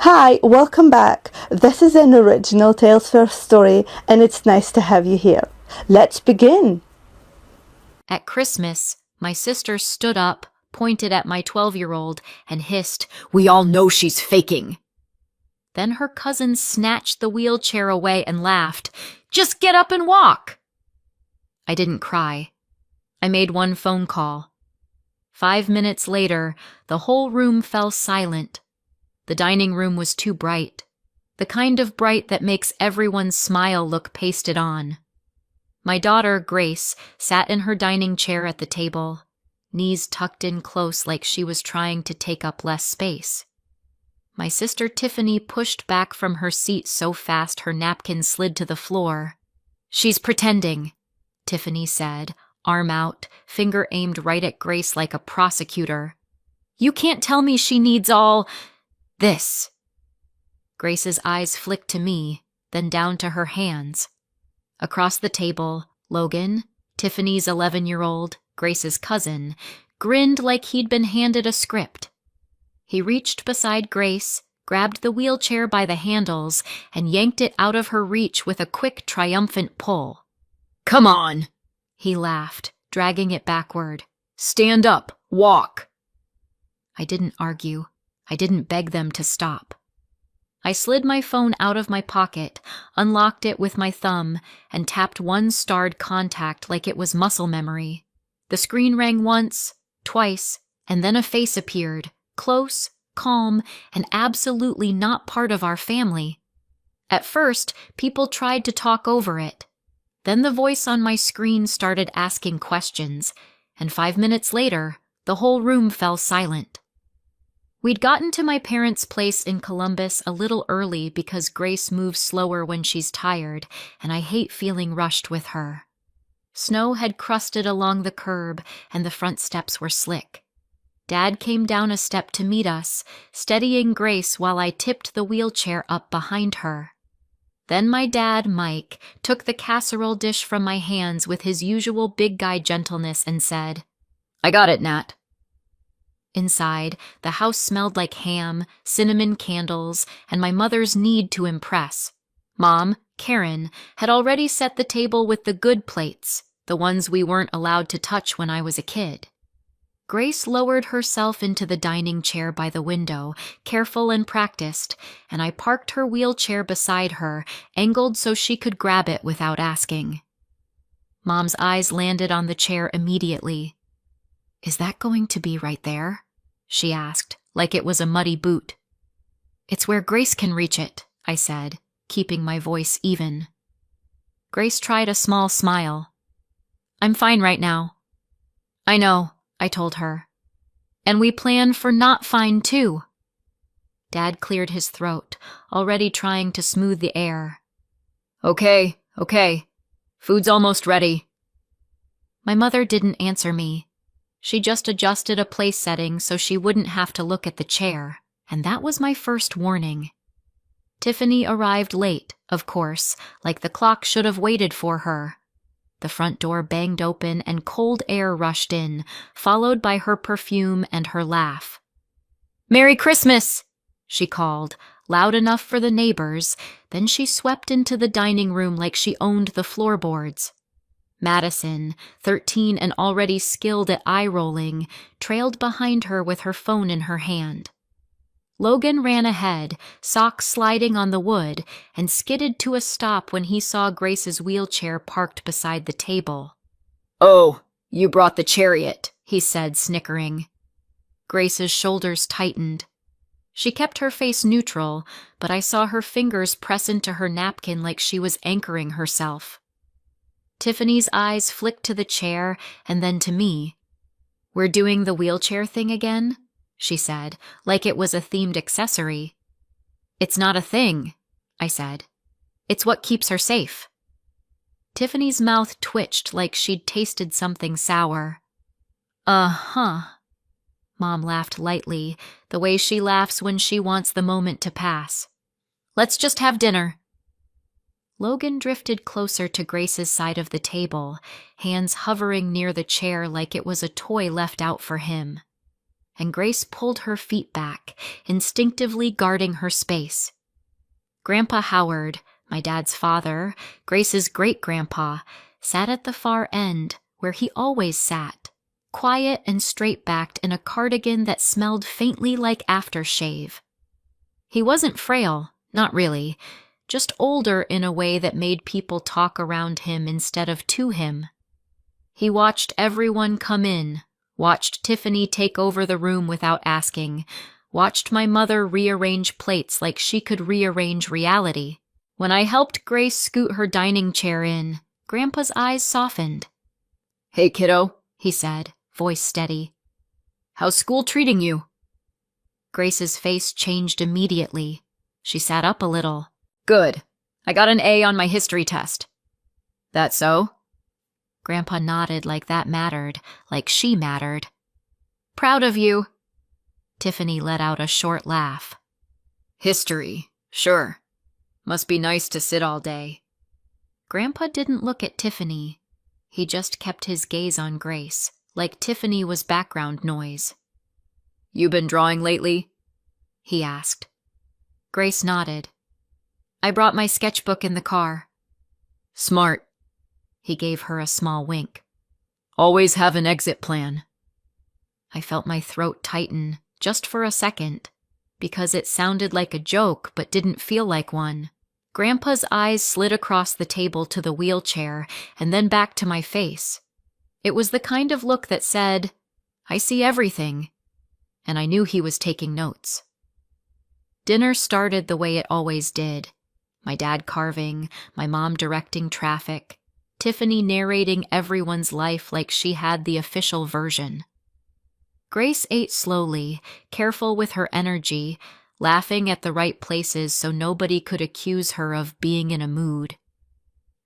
Hi, welcome back. This is an original Tales First story, and it's nice to have you here. Let's begin. At Christmas, my sister stood up, pointed at my 12-year-old, and hissed, "We all know she's faking." Then her cousin snatched the wheelchair away and laughed, "Just get up and walk." I didn't cry. I made one phone call. 5 minutes later, the whole room fell silent. The dining room was too bright, the kind of bright that makes everyone's smile look pasted on. My daughter, Grace, sat in her dining chair at the table, knees tucked in close like she was trying to take up less space. My sister Tiffany pushed back from her seat so fast her napkin slid to the floor. "She's pretending," Tiffany said, arm out, finger aimed right at Grace like a prosecutor. "You can't tell me she needs all this." Grace's eyes flicked to me, then down to her hands. Across the table, Logan, Tiffany's 11-year-old, Grace's cousin, grinned like he'd been handed a script. He reached beside Grace, grabbed the wheelchair by the handles, and yanked it out of her reach with a quick, triumphant pull. "Come on," he laughed, dragging it backward. "Stand up, walk." I didn't argue. I didn't beg them to stop. I slid my phone out of my pocket, unlocked it with my thumb, and tapped one starred contact like it was muscle memory. The screen rang once, twice, and then a face appeared, close, calm, and absolutely not part of our family. At first, people tried to talk over it. Then the voice on my screen started asking questions, and 5 minutes later, the whole room fell silent. We'd gotten to my parents' place in Columbus a little early because Grace moves slower when she's tired, and I hate feeling rushed with her. Snow had crusted along the curb, and the front steps were slick. Dad came down a step to meet us, steadying Grace while I tipped the wheelchair up behind her. Then my dad, Mike, took the casserole dish from my hands with his usual big guy gentleness and said, "I got it, Nat." Inside, the house smelled like ham, cinnamon candles, and my mother's need to impress. Mom, Karen, had already set the table with the good plates, the ones we weren't allowed to touch when I was a kid. Grace lowered herself into the dining chair by the window, careful and practiced, and I parked her wheelchair beside her, angled so she could grab it without asking. Mom's eyes landed on the chair immediately. "Is that going to be right there?" she asked, like it was a muddy boot. "It's where Grace can reach it," I said, keeping my voice even. Grace tried a small smile. "I'm fine right now." "I know," I told her. "And we plan for not fine too." Dad cleared his throat, already trying to smooth the air. Okay. Food's almost ready." My mother didn't answer me. She just adjusted a place setting so she wouldn't have to look at the chair, and that was my first warning. Tiffany arrived late, of course, like the clock should have waited for her. The front door banged open and cold air rushed in, followed by her perfume and her laugh. "Merry Christmas!" she called, loud enough for the neighbors, then she swept into the dining room like she owned the floorboards. Madison, 13 and already skilled at eye-rolling, trailed behind her with her phone in her hand. Logan ran ahead, socks sliding on the wood, and skidded to a stop when he saw Grace's wheelchair parked beside the table. "Oh, you brought the chariot," he said, snickering. Grace's shoulders tightened. She kept her face neutral, but I saw her fingers press into her napkin like she was anchoring herself. Tiffany's eyes flicked to the chair and then to me. "We're doing the wheelchair thing again?" she said, like it was a themed accessory. "It's not a thing," I said. "It's what keeps her safe." Tiffany's mouth twitched like she'd tasted something sour. "Uh-huh." Mom laughed lightly, the way she laughs when she wants the moment to pass. "Let's just have dinner." Logan drifted closer to Grace's side of the table, hands hovering near the chair like it was a toy left out for him. and Grace pulled her feet back, instinctively guarding her space. Grandpa Howard, my dad's father, Grace's great-grandpa, sat at the far end, where he always sat, quiet and straight-backed in a cardigan that smelled faintly like aftershave. He wasn't frail, not really, just older in a way that made people talk around him instead of to him. He watched everyone come in, watched Tiffany take over the room without asking, watched my mother rearrange plates like she could rearrange reality. When I helped Grace scoot her dining chair in, Grandpa's eyes softened. "Hey, kiddo," he said, voice steady. "How's school treating you?" Grace's face changed immediately. She sat up a little. "Good. I got an A on my history test." "That so?" Grandpa nodded like that mattered, like she mattered. "Proud of you." Tiffany let out a short laugh. "History, sure. Must be nice to sit all day." Grandpa didn't look at Tiffany. He just kept his gaze on Grace, like Tiffany was background noise. "You been drawing lately?" he asked. Grace nodded. "I brought my sketchbook in the car." "Smart." He gave her a small wink. "Always have an exit plan." I felt my throat tighten, just for a second, because it sounded like a joke but didn't feel like one. Grandpa's eyes slid across the table to the wheelchair and then back to my face. It was the kind of look that said, "I see everything," and I knew he was taking notes. Dinner started the way it always did. My dad carving, my mom directing traffic, Tiffany narrating everyone's life like she had the official version. Grace ate slowly, careful with her energy, laughing at the right places so nobody could accuse her of being in a mood.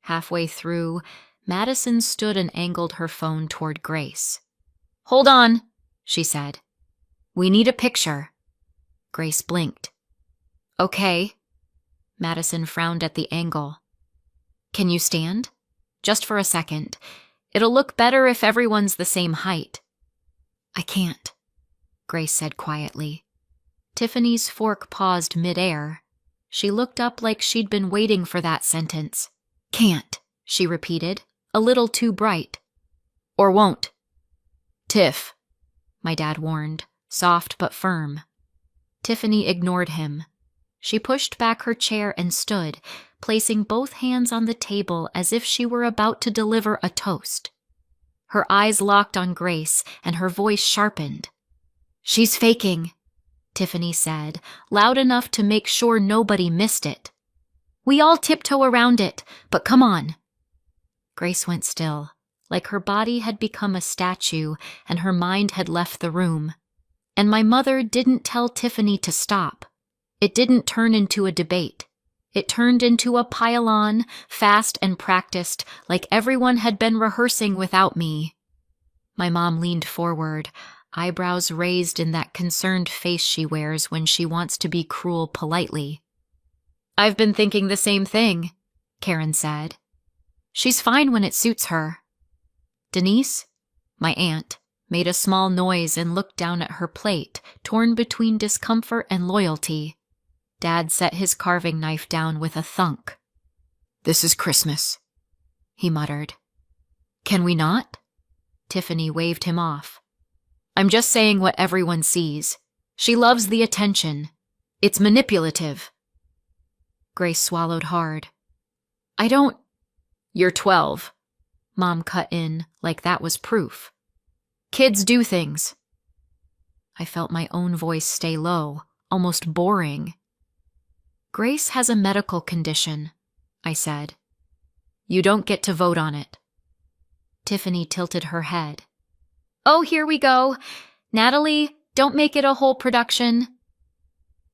Halfway through, Madison stood and angled her phone toward Grace. "Hold on," she said. "We need a picture." Grace blinked. "Okay." Madison frowned at the angle. "Can you stand? Just for a second. It'll look better if everyone's the same height." "I can't," Grace said quietly. Tiffany's fork paused midair. She looked up like she'd been waiting for that sentence. "Can't," she repeated, a little too bright. "Or won't." "Tiff," my dad warned, soft but firm. Tiffany ignored him. She pushed back her chair and stood, placing both hands on the table as if she were about to deliver a toast. Her eyes locked on Grace, and her voice sharpened. "She's faking," Tiffany said, loud enough to make sure nobody missed it. "We all tiptoe around it, but come on." Grace went still, like her body had become a statue and her mind had left the room. And my mother didn't tell Tiffany to stop. It didn't turn into a debate. It turned into a pile-on, fast and practiced, like everyone had been rehearsing without me. My mom leaned forward, eyebrows raised in that concerned face she wears when she wants to be cruel politely. "I've been thinking the same thing," Karen said. "She's fine when it suits her." Denise, my aunt, made a small noise and looked down at her plate, torn between discomfort and loyalty. Dad set his carving knife down with a thunk. "This is Christmas," he muttered. "Can we not?" Tiffany waved him off. "I'm just saying what everyone sees. She loves the attention. It's manipulative." Grace swallowed hard. "I don't—" "You're 12. Mom cut in like that was proof. "Kids do things." I felt my own voice stay low, almost boring. "Grace has a medical condition," I said. "You don't get to vote on it." Tiffany tilted her head. "Oh, here we go. Natalie, don't make it a whole production."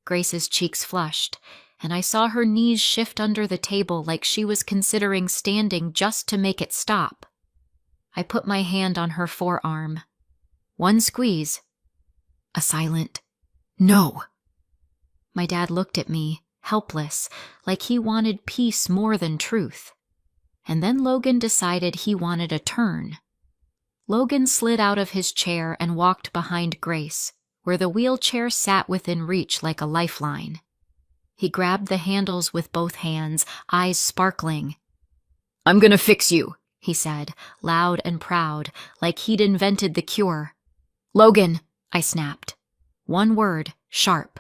Grace's cheeks flushed, and I saw her knees shift under the table like she was considering standing just to make it stop. I put my hand on her forearm. One squeeze. A silent, "No." My dad looked at me, helpless, like he wanted peace more than truth. And then Logan decided he wanted a turn. Logan slid out of his chair and walked behind Grace, where the wheelchair sat within reach like a lifeline. He grabbed the handles with both hands, eyes sparkling. "I'm gonna fix you," he said, loud and proud, like he'd invented the cure. "Logan," I snapped. One word, sharp.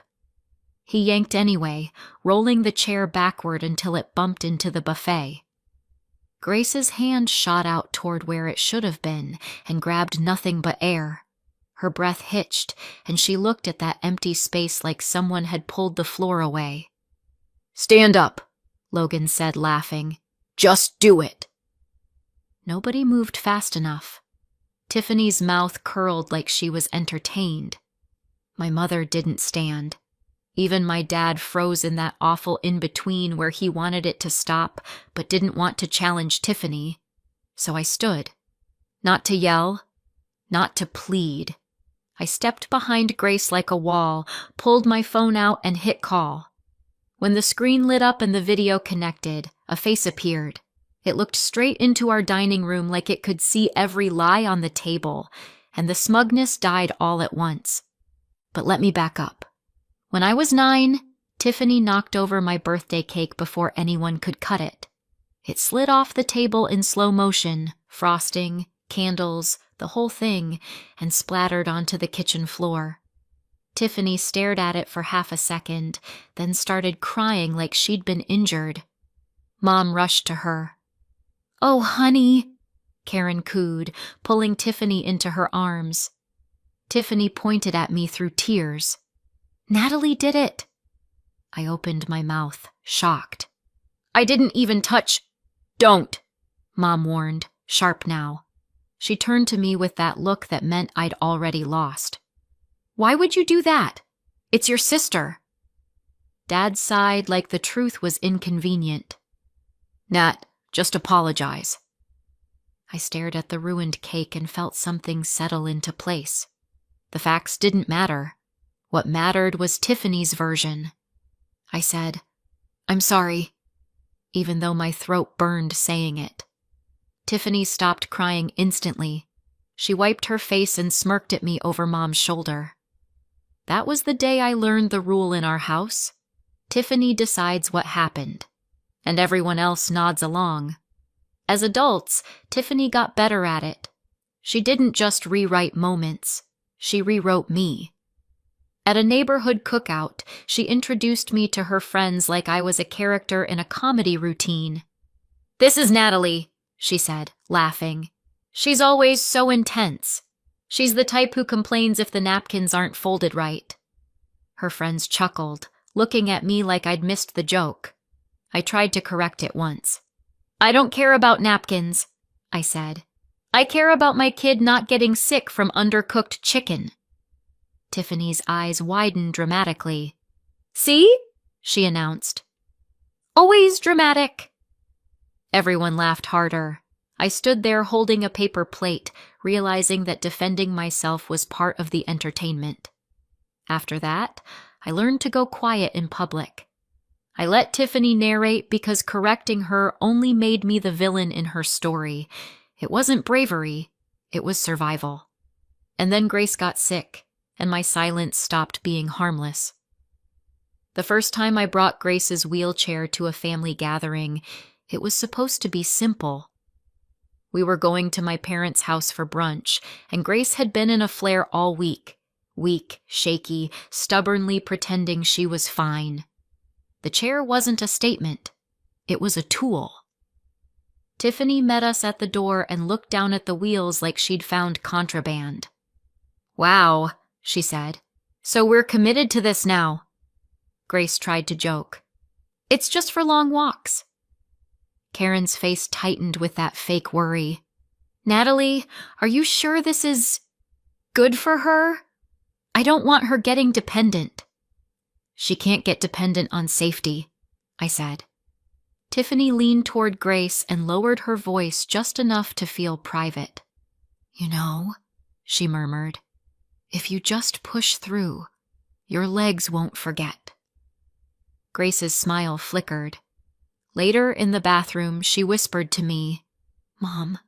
He yanked anyway, rolling the chair backward until it bumped into the buffet. Grace's hand shot out toward where it should have been and grabbed nothing but air. Her breath hitched, and she looked at that empty space like someone had pulled the floor away. "Stand up," Logan said, laughing. "Just do it." Nobody moved fast enough. Tiffany's mouth curled like she was entertained. My mother didn't stand. Even my dad froze in that awful in-between where he wanted it to stop but didn't want to challenge Tiffany. So I stood. Not to yell, not to plead. I stepped behind Grace like a wall, pulled my phone out, and hit call. When the screen lit up and the video connected, a face appeared. It looked straight into our dining room like it could see every lie on the table, and the smugness died all at once. But let me back up. When I was 9, Tiffany knocked over my birthday cake before anyone could cut it. It slid off the table in slow motion, frosting, candles, the whole thing, and splattered onto the kitchen floor. Tiffany stared at it for half a second, then started crying like she'd been injured. Mom rushed to her. "Oh, honey," Karen cooed, pulling Tiffany into her arms. Tiffany pointed at me through tears. "Natalie did it." I opened my mouth, shocked. "I didn't even touch—" "Don't," Mom warned, sharp now. She turned to me with that look that meant I'd already lost. "Why would you do that? It's your sister." Dad sighed like the truth was inconvenient. "Nat, just apologize." I stared at the ruined cake and felt something settle into place. The facts didn't matter. What mattered was Tiffany's version. I said, "I'm sorry," even though my throat burned saying it. Tiffany stopped crying instantly. She wiped her face and smirked at me over Mom's shoulder. That was the day I learned the rule in our house. Tiffany decides what happened, and everyone else nods along. As adults, Tiffany got better at it. She didn't just rewrite moments, she rewrote me. At a neighborhood cookout, she introduced me to her friends like I was a character in a comedy routine. "This is Natalie," she said, laughing. "She's always so intense. She's the type who complains if the napkins aren't folded right." Her friends chuckled, looking at me like I'd missed the joke. I tried to correct it once. "I don't care about napkins," I said. "I care about my kid not getting sick from undercooked chicken." Tiffany's eyes widened dramatically. "See?" she announced. "Always dramatic." Everyone laughed harder. I stood there holding a paper plate, realizing that defending myself was part of the entertainment. After that, I learned to go quiet in public. I let Tiffany narrate because correcting her only made me the villain in her story. It wasn't bravery, it was survival. And then Grace got sick, and my silence stopped being harmless. The first time I brought Grace's wheelchair to a family gathering, it was supposed to be simple. We were going to my parents' house for brunch, and Grace had been in a flare all week, shaky, stubbornly pretending she was fine. The chair wasn't a statement, it was a tool. Tiffany met us at the door and looked down at the wheels like she'd found contraband. "Wow," she said. "So we're committed to this now." Grace tried to joke. "It's just for long walks." Karen's face tightened with that fake worry. "Natalie, are you sure this is good for her? I don't want her getting dependent." "She can't get dependent on safety," I said. Tiffany leaned toward Grace and lowered her voice just enough to feel private. "You know," she murmured, "if you just push through, your legs won't forget." Grace's smile flickered. Later in the bathroom, she whispered to me, "Mom,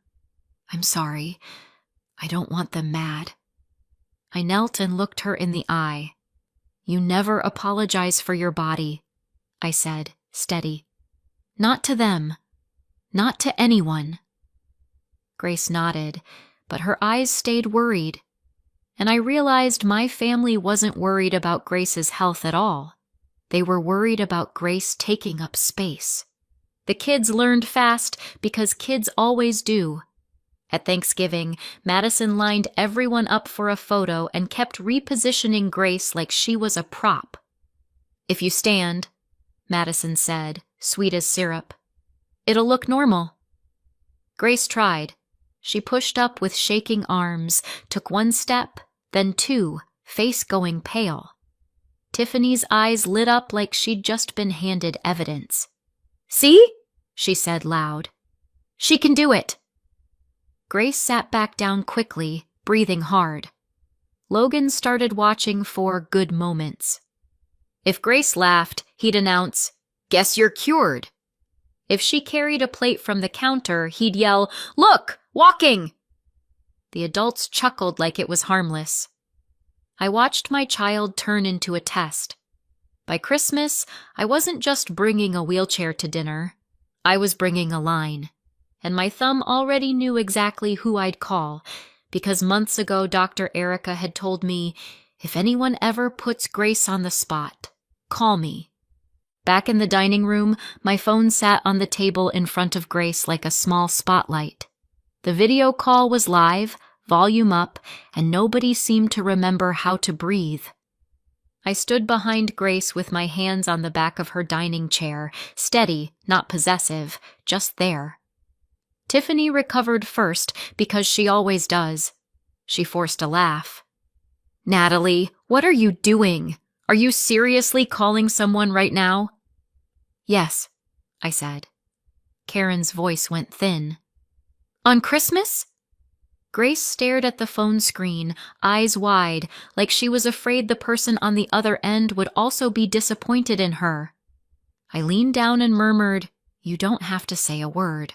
I'm sorry. I don't want them mad." I knelt and looked her in the eye. "You never apologize for your body," I said, steady. "Not to them. Not to anyone." Grace nodded, but her eyes stayed worried, and I realized my family wasn't worried about Grace's health at all. They were worried about Grace taking up space. The kids learned fast because kids always do. At Thanksgiving, Madison lined everyone up for a photo and kept repositioning Grace like she was a prop. "If you stand," Madison said, sweet as syrup, "it'll look normal." Grace tried. She pushed up with shaking arms, took one step, then two, face going pale. Tiffany's eyes lit up like she'd just been handed evidence. "See?" she said loud. "She can do it." Grace sat back down quickly, breathing hard. Logan started watching for good moments. If Grace laughed, he'd announce, "Guess you're cured." If she carried a plate from the counter, he'd yell, "Look, walking!" The adults chuckled like it was harmless. I watched my child turn into a test. By Christmas, I wasn't just bringing a wheelchair to dinner. I was bringing a line. And my thumb already knew exactly who I'd call, because months ago Dr. Erica had told me, "If anyone ever puts Grace on the spot, call me." Back in the dining room, my phone sat on the table in front of Grace like a small spotlight. The video call was live, volume up, and nobody seemed to remember how to breathe. I stood behind Grace with my hands on the back of her dining chair, steady, not possessive, just there. Tiffany recovered first because she always does. She forced a laugh. "Natalie, what are you doing? Are you seriously calling someone right now?" "Yes," I said. Karen's voice went thin. "On Christmas?" Grace stared at the phone screen, eyes wide, like she was afraid the person on the other end would also be disappointed in her. I leaned down and murmured, "You don't have to say a word."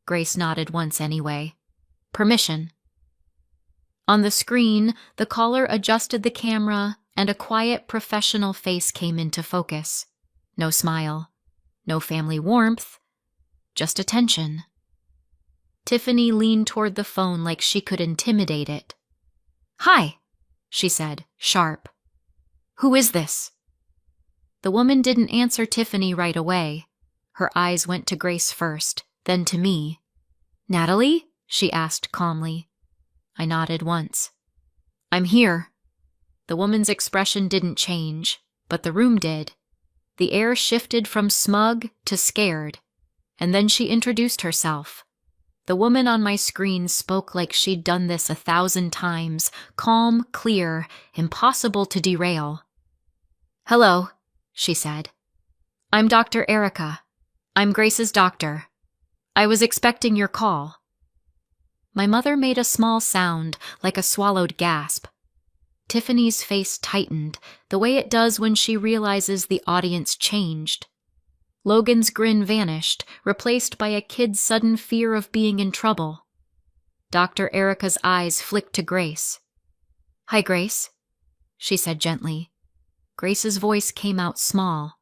Grace nodded once anyway. "Permission." On the screen, the caller adjusted the camera, and a quiet, professional face came into focus. No smile, no family warmth, just attention. Tiffany leaned toward the phone like she could intimidate it. "Hi," she said, sharp. "Who is this?" The woman didn't answer Tiffany right away. Her eyes went to Grace first, then to me. "Natalie?" she asked calmly. I nodded once. "I'm here." The woman's expression didn't change, but the room did. The air shifted from smug to scared, and then she introduced herself. The woman on my screen spoke like she'd done this 1,000 times, calm, clear, impossible to derail. "Hello," she said. "I'm Dr. Erica. I'm Grace's doctor. I was expecting your call." My mother made a small sound, like a swallowed gasp. Tiffany's face tightened, the way it does when she realizes the audience changed. Logan's grin vanished, replaced by a kid's sudden fear of being in trouble. Dr. Erica's eyes flicked to Grace. "Hi, Grace," she said gently. Grace's voice came out small.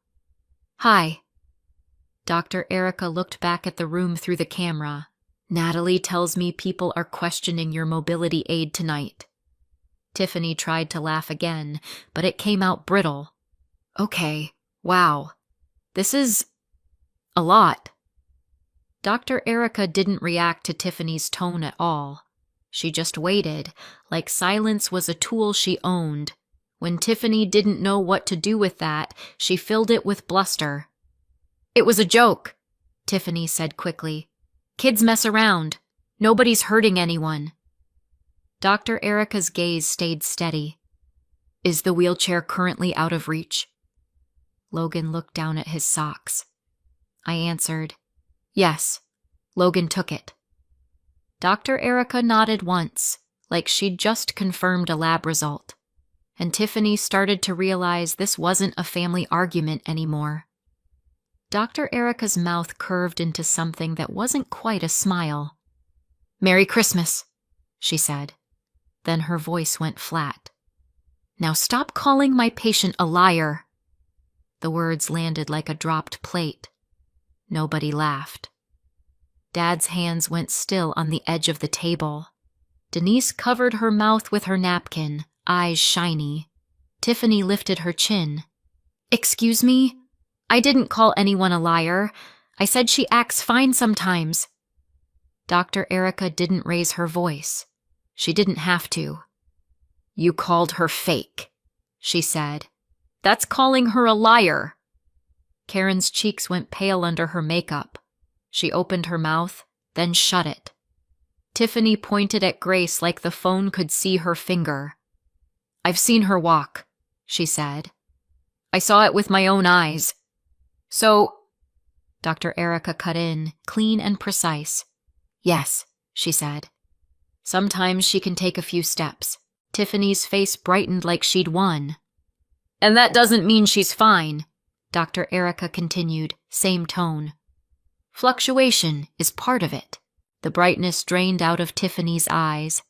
"Hi." Dr. Erica looked back at the room through the camera. "Natalie tells me people are questioning your mobility aid tonight." Tiffany tried to laugh again, but it came out brittle. "Okay, wow. This is a lot." Dr. Erica didn't react to Tiffany's tone at all. She just waited, like silence was a tool she owned. When Tiffany didn't know what to do with that, she filled it with bluster. "It was a joke," Tiffany said quickly. "Kids mess around. Nobody's hurting anyone." Dr. Erica's gaze stayed steady. "Is the wheelchair currently out of reach?" Logan looked down at his socks. I answered, "Yes, Logan took it." Dr. Erica nodded once, like she'd just confirmed a lab result, and Tiffany started to realize this wasn't a family argument anymore. Dr. Erica's mouth curved into something that wasn't quite a smile. "Merry Christmas," she said. Then her voice went flat. "Now stop calling my patient a liar." The words landed like a dropped plate. Nobody laughed. Dad's hands went still on the edge of the table. Denise covered her mouth with her napkin, eyes shiny. Tiffany lifted her chin. "Excuse me? I didn't call anyone a liar. I said she acts fine sometimes." Dr. Erica didn't raise her voice. She didn't have to. "You called her fake," she said. "That's calling her a liar." Karen's cheeks went pale under her makeup. She opened her mouth, then shut it. Tiffany pointed at Grace like the phone could see her finger. "I've seen her walk," she said. "I saw it with my own eyes." "So," Dr. Erica cut in, clean and precise. "Yes," she said. "Sometimes she can take a few steps." Tiffany's face brightened like she'd won. "And that doesn't mean she's fine," Dr. Erica continued, same tone. "Fluctuation is part of it." The brightness drained out of Tiffany's eyes.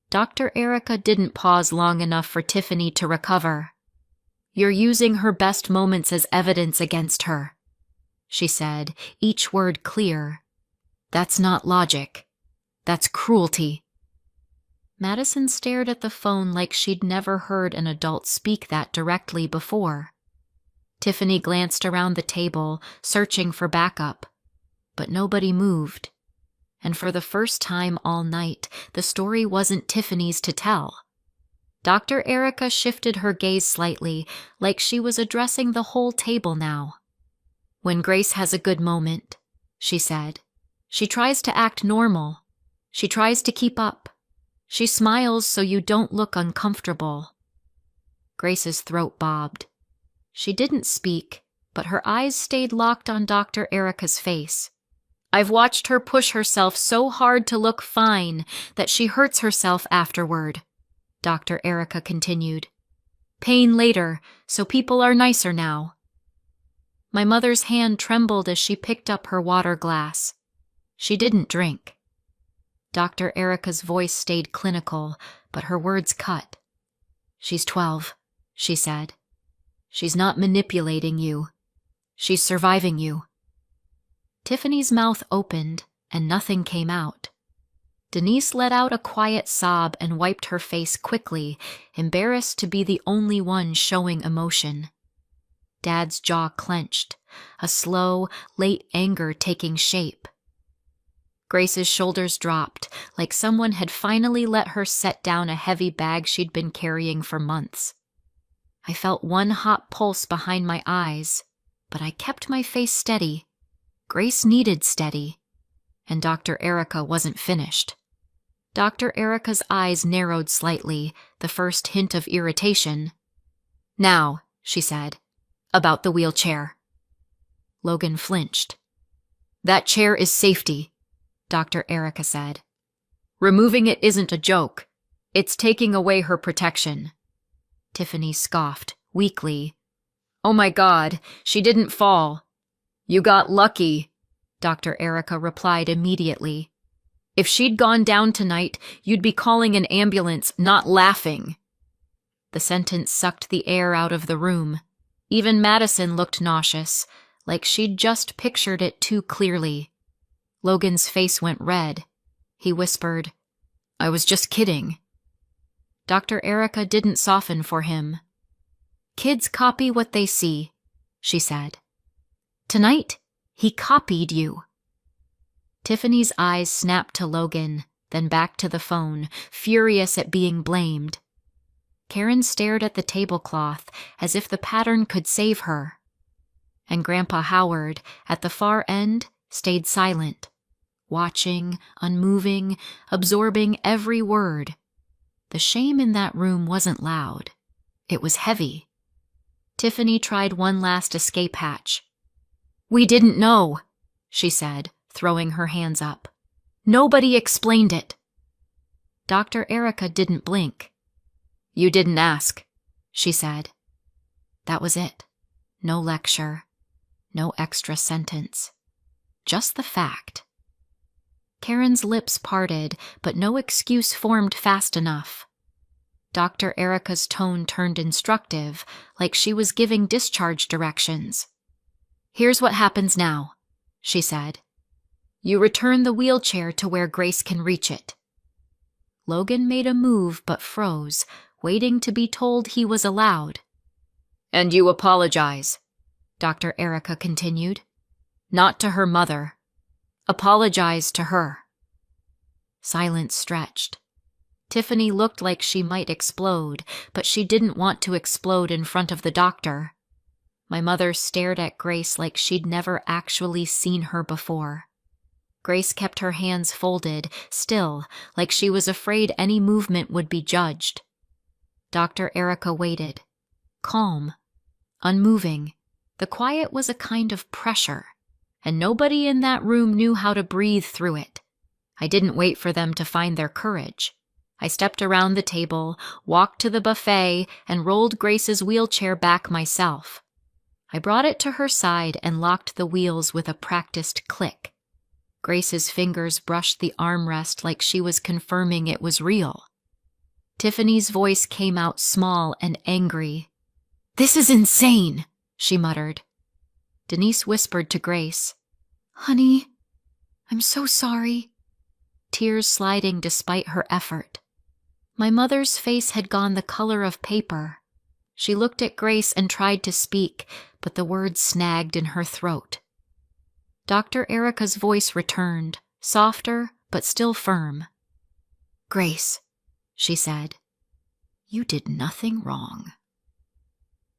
Dr. Erica didn't pause long enough for Tiffany to recover. "You're using her best moments as evidence against her," she said, each word clear. "That's not logic. That's cruelty." Madison stared at the phone like she'd never heard an adult speak that directly before. Tiffany glanced around the table, searching for backup, but nobody moved. And for the first time all night, the story wasn't Tiffany's to tell. Dr. Erica shifted her gaze slightly, like she was addressing the whole table now. "When Grace has a good moment," she said, "she tries to act normal. She tries to keep up. She smiles so you don't look uncomfortable." Grace's throat bobbed. She didn't speak, but her eyes stayed locked on Dr. Erica's face. "I've watched her push herself so hard to look fine that she hurts herself afterward," Dr. Erica continued. "Pain later, so people are nicer now." My mother's hand trembled as she picked up her water glass. She didn't drink. Dr. Erica's voice stayed clinical, but her words cut. "She's 12, she said. "She's not manipulating you. She's surviving you." Tiffany's mouth opened, and nothing came out. Denise let out a quiet sob and wiped her face quickly, embarrassed to be the only one showing emotion. Dad's jaw clenched, a slow, late anger taking shape. Grace's shoulders dropped, like someone had finally let her set down a heavy bag she'd been carrying for months. I felt one hot pulse behind my eyes, but I kept my face steady. Grace needed steady, and Dr. Erica wasn't finished. Dr. Erica's eyes narrowed slightly, the first hint of irritation. "Now," she said, "about the wheelchair." Logan flinched. "That chair is safety," Dr. Erica said. "Removing it isn't a joke. It's taking away her protection." Tiffany scoffed, weakly. "Oh my God, she didn't fall." "You got lucky," Dr. Erica replied immediately. "If she'd gone down tonight, you'd be calling an ambulance, not laughing." The sentence sucked the air out of the room. Even Madison looked nauseous, like she'd just pictured it too clearly. Logan's face went red. He whispered, "I was just kidding." Dr. Erica didn't soften for him. "Kids copy what they see," she said. "Tonight, he copied you." Tiffany's eyes snapped to Logan, then back to the phone, furious at being blamed. Karen stared at the tablecloth as if the pattern could save her. And Grandpa Howard, at the far end, stayed silent, watching, unmoving, absorbing every word. The shame in that room wasn't loud. It was heavy. Tiffany tried one last escape hatch. "We didn't know," she said, throwing her hands up. "Nobody explained it." Dr. Erica didn't blink. "You didn't ask," she said. That was it. No lecture. No extra sentence. Just the fact. Karen's lips parted, but no excuse formed fast enough. Dr. Erica's tone turned instructive, like she was giving discharge directions. "Here's what happens now," she said. "You return the wheelchair to where Grace can reach it." Logan made a move but froze, waiting to be told he was allowed. "And you apologize," Dr. Erica continued. "Not to her mother. Apologize to her." Silence stretched. Tiffany looked like she might explode, but she didn't want to explode in front of the doctor. My mother stared at Grace like she'd never actually seen her before. Grace kept her hands folded, still, like she was afraid any movement would be judged. Dr. Erica waited, calm, unmoving. The quiet was a kind of pressure, and nobody in that room knew how to breathe through it. I didn't wait for them to find their courage. I stepped around the table, walked to the buffet, and rolled Grace's wheelchair back myself. I brought it to her side and locked the wheels with a practiced click. Grace's fingers brushed the armrest like she was confirming it was real. Tiffany's voice came out small and angry. "This is insane," she muttered. Denise whispered to Grace, "Honey, I'm so sorry," tears sliding despite her effort. My mother's face had gone the color of paper. She looked at Grace and tried to speak, but the words snagged in her throat. Dr. Erica's voice returned, softer but still firm. "Grace," she said, "you did nothing wrong."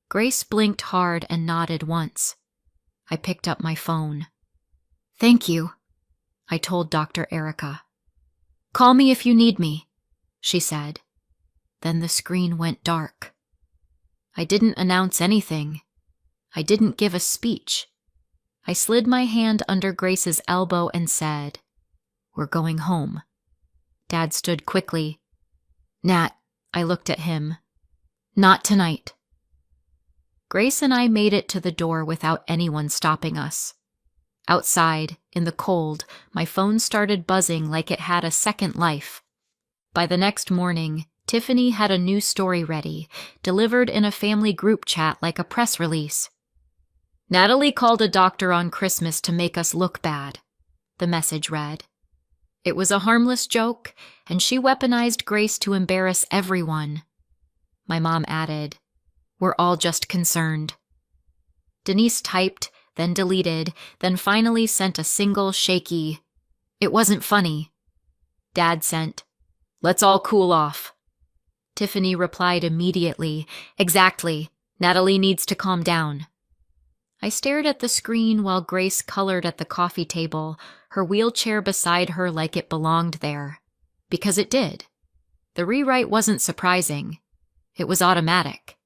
Grace blinked hard and nodded once. I picked up my phone. "Thank you," I told Dr. Erica. "Call me if you need me," she said. Then the screen went dark. I didn't announce anything. I didn't give a speech. I slid my hand under Grace's elbow and said, "We're going home." Dad stood quickly. "Nat," I looked at him. "Not tonight." Grace and I made it to the door without anyone stopping us. Outside, in the cold, my phone started buzzing like it had a second life. By the next morning, Tiffany had a new story ready, delivered in a family group chat like a press release. "Natalie called a doctor on Christmas to make us look bad," the message read. It was a harmless joke, and she weaponized Grace to embarrass everyone. My mom added, "We're all just concerned." Denise typed, then deleted, then finally sent a single shaky, "It wasn't funny." Dad sent, "Let's all cool off." Tiffany replied immediately, "Exactly. Natalie needs to calm down." I stared at the screen while Grace colored at the coffee table, her wheelchair beside her like it belonged there. Because it did. The rewrite wasn't surprising. It was automatic.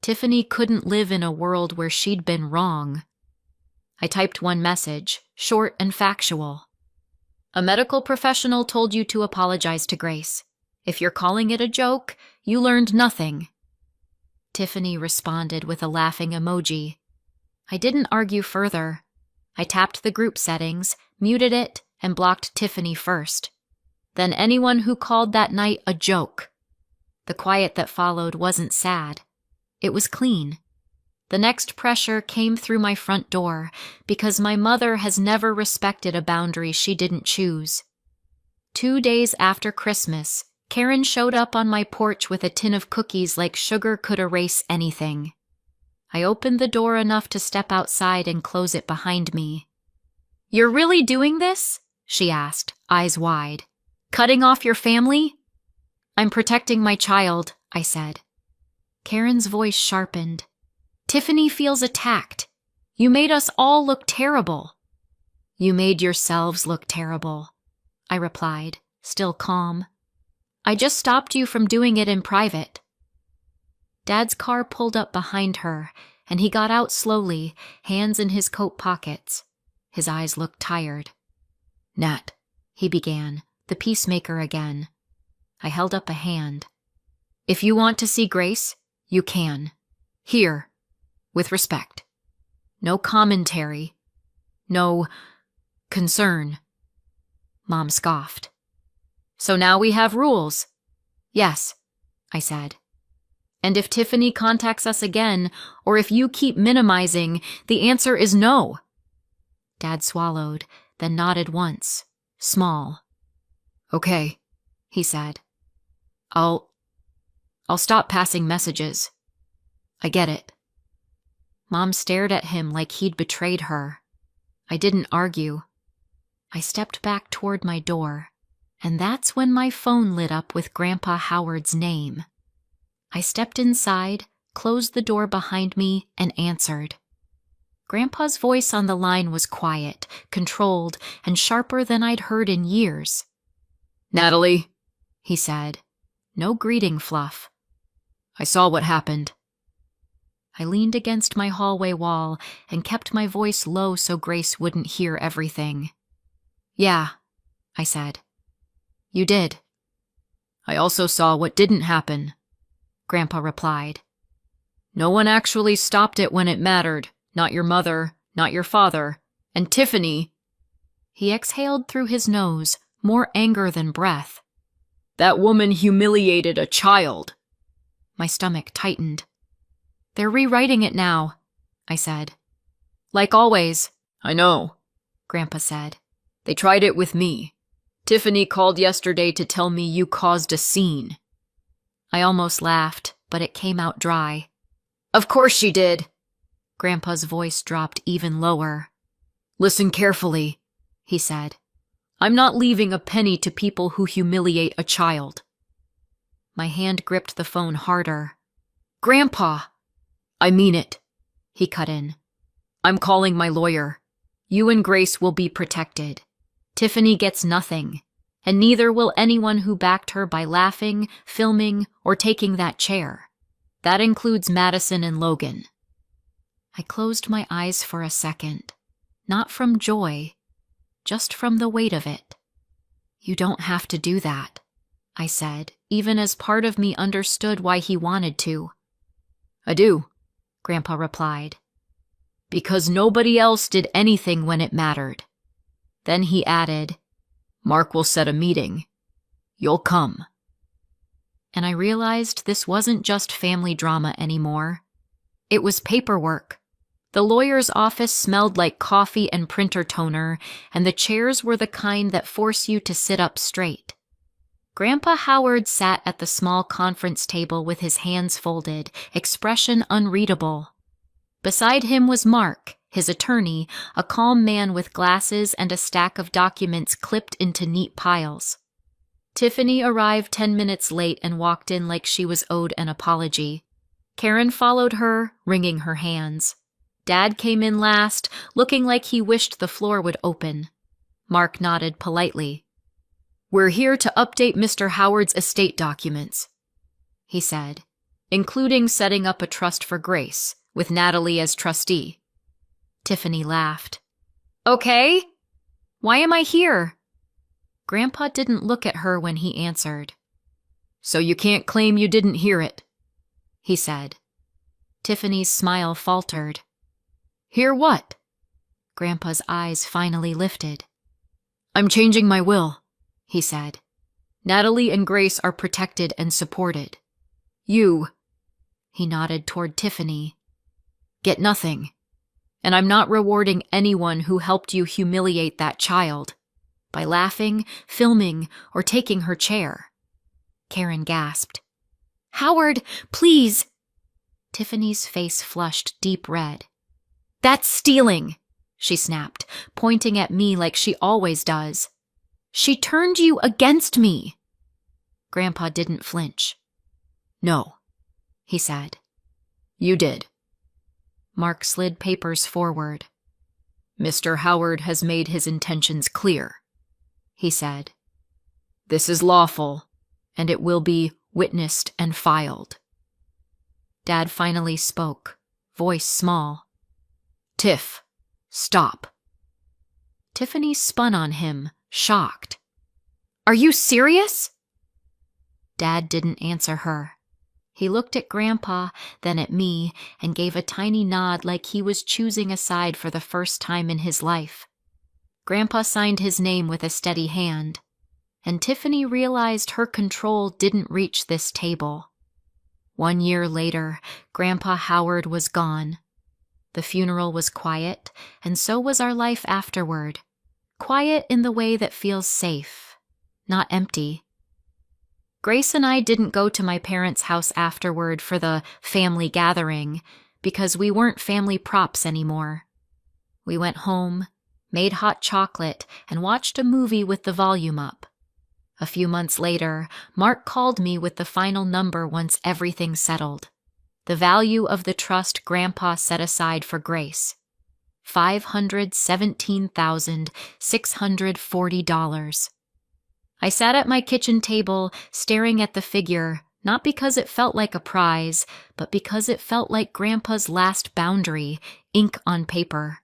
Tiffany couldn't live in a world where she'd been wrong. I typed one message, short and factual. "A medical professional told you to apologize to Grace. If you're calling it a joke, you learned nothing." Tiffany responded with a laughing emoji. I didn't argue further. I tapped the group settings, muted it, and blocked Tiffany first. Then anyone who called that night a joke. The quiet that followed wasn't sad. It was clean. The next pressure came through my front door because my mother has never respected a boundary she didn't choose. 2 days after Christmas, Karen showed up on my porch with a tin of cookies like sugar could erase anything. I opened the door enough to step outside and close it behind me. "You're really doing this?" she asked, eyes wide. "Cutting off your family?" "I'm protecting my child," I said. Karen's voice sharpened. "Tiffany feels attacked. You made us all look terrible." "You made yourselves look terrible," I replied, still calm. "I just stopped you from doing it in private." Dad's car pulled up behind her, and he got out slowly, hands in his coat pockets. His eyes looked tired. "Nat," he began, the peacemaker again. I held up a hand. "If you want to see Grace, you can. Here, with respect. No commentary. No concern." Mom scoffed. "So now we have rules." "Yes," I said. And if Tiffany contacts us again, or if you keep minimizing, the answer is no. Dad swallowed, then nodded once, small. Okay, he said. I'll stop passing messages. I get it. Mom stared at him like he'd betrayed her. I didn't argue. I stepped back toward my door, and that's when my phone lit up with Grandpa Howard's name. I stepped inside, closed the door behind me, and answered. Grandpa's voice on the line was quiet, controlled, and sharper than I'd heard in years. Natalie, he said. No greeting fluff. I saw what happened. I leaned against my hallway wall and kept my voice low so Grace wouldn't hear everything. Yeah, I said. You did. I also saw what didn't happen, Grandpa replied. No one actually stopped it when it mattered. Not your mother, not your father, and Tiffany. He exhaled through his nose, more anger than breath. That woman humiliated a child. My stomach tightened. They're rewriting it now, I said. Like always. I know, Grandpa said. They tried it with me. Tiffany called yesterday to tell me you caused a scene. I almost laughed, but it came out dry. Of course she did. Grandpa's voice dropped even lower. Listen carefully, he said. I'm not leaving a penny to people who humiliate a child. My hand gripped the phone harder. Grandpa! I mean it, he cut in. I'm calling my lawyer. You and Grace will be protected. Tiffany gets nothing, and neither will anyone who backed her by laughing, filming, or taking that chair. That includes Madison and Logan. I closed my eyes for a second, not from joy, just from the weight of it. You don't have to do that, I said, even as part of me understood why he wanted to. I do, Grandpa replied. Because nobody else did anything when it mattered. Then he added, Mark will set a meeting. You'll come. And I realized this wasn't just family drama anymore. It was paperwork. The lawyer's office smelled like coffee and printer toner, and the chairs were the kind that force you to sit up straight. Grandpa Howard sat at the small conference table with his hands folded, expression unreadable. Beside him was Mark, his attorney, a calm man with glasses and a stack of documents clipped into neat piles. Tiffany arrived 10 minutes late and walked in like she was owed an apology. Karen followed her, wringing her hands. Dad came in last, looking like he wished the floor would open. Mark nodded politely. We're here to update Mr. Howard's estate documents, he said, including setting up a trust for Grace, with Natalie as trustee. Tiffany laughed. Okay. Why am I here? Grandpa didn't look at her when he answered. So you can't claim you didn't hear it, he said. Tiffany's smile faltered. Hear what? Grandpa's eyes finally lifted. I'm changing my will, he said. Natalie and Grace are protected and supported. You, he nodded toward Tiffany, get nothing. And I'm not rewarding anyone who helped you humiliate that child by laughing, filming, or taking her chair. Karen gasped. Howard, please! Tiffany's face flushed deep red. That's stealing, she snapped, pointing at me like she always does. She turned you against me. Grandpa didn't flinch. No, he said. You did. Mark slid papers forward. Mr. Howard has made his intentions clear, he said. This is lawful, and it will be witnessed and filed. Dad finally spoke, voice small. Tiff, stop. Tiffany spun on him, shocked. Are you serious? Dad didn't answer her. He looked at Grandpa, then at me, and gave a tiny nod like he was choosing a side for the first time in his life. Grandpa signed his name with a steady hand, and Tiffany realized her control didn't reach this table. 1 year later, Grandpa Howard was gone. The funeral was quiet, and so was our life afterward. Quiet in the way that feels safe, not empty. Grace and I didn't go to my parents' house afterward for the family gathering because we weren't family props anymore. We went home, made hot chocolate, and watched a movie with the volume up. A few months later, Mark called me with the final number once everything settled. The value of the trust Grandpa set aside for Grace. $517,640. I sat at my kitchen table staring at the figure, not because it felt like a prize, but because it felt like Grandpa's last boundary, ink on paper.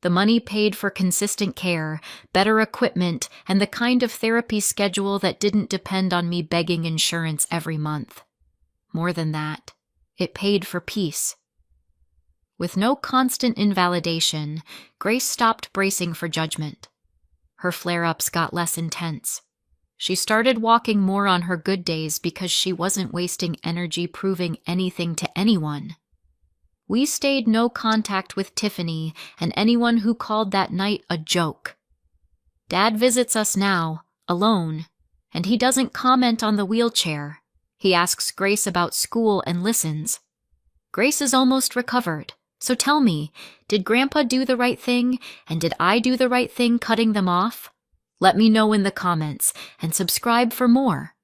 The money paid for consistent care, better equipment, and the kind of therapy schedule that didn't depend on me begging insurance every month. More than that, it paid for peace. With no constant invalidation, Grace stopped bracing for judgment. Her flare-ups got less intense. She started walking more on her good days because she wasn't wasting energy proving anything to anyone. We stayed no contact with Tiffany and anyone who called that night a joke. Dad visits us now, alone, and he doesn't comment on the wheelchair. He asks Grace about school and listens. Grace is almost recovered, so tell me, did Grandpa do the right thing, and did I do the right thing cutting them off? Let me know in the comments, and subscribe for more.